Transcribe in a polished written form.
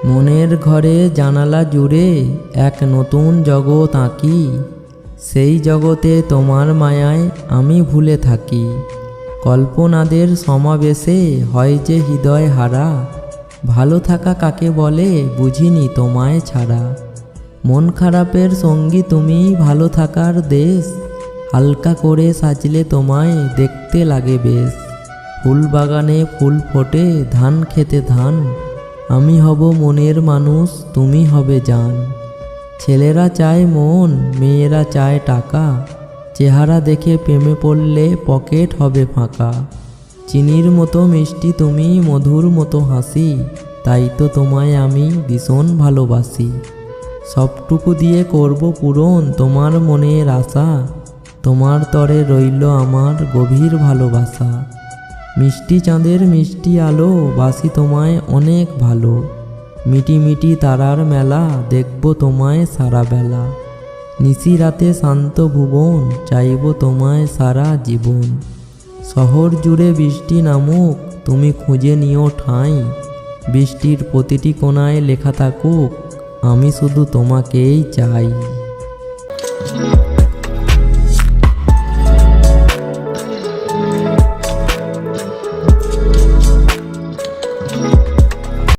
মনের ঘরে জানালা জুড়ে এক নতুন জগৎ আঁকি, সেই জগতে তোমার মায়ায় আমি ভুলে থাকি। কল্পনাদের সমাবেশে হয় যে হৃদয় হারা, ভালো থাকা কাকে বলে বুঝিনি তোমায় ছাড়া। মন খারাপের সঙ্গী তুমি, ভালো থাকার দেশ, হালকা করে সাজলে তোমায় দেখতে লাগে বেশ। ফুল বাগানে ফুল ফোটে, ধান খেতে ধান, আমি হব মনের মানুষ, তুমি হবে জান। ছেলেরা চায় মন, মেয়েরা চায় টাকা, চেহারা দেখে প্রেমে পড়লে পকেট হবে ফাঁকা। চিনির মতো মিষ্টি তুমি, মধুর মতো হাসি, তাই তো তোমায় আমি ভীষণ ভালোবাসি। সবটুকু দিয়ে করব পূরণ তোমার মনের আশা, তোমার তরে রইল আমার গভীর ভালোবাসা। মিষ্টি চাঁদের মিষ্টি আলো, বাসি তোমায় অনেক ভালো, মিটি মিটি তারার মেলা, দেখব তোমায় সারা বেলা। নিশি রাতে শান্ত ভুবন, চাইব তোমায় সারা জীবন। শহর জুড়ে বৃষ্টি নামুক, তুমি খুঁজে নিও ঠাঁই, বৃষ্টির প্রতিটি কোণায় লেখা থাকুক, আমি শুধু তোমাকেই চাই।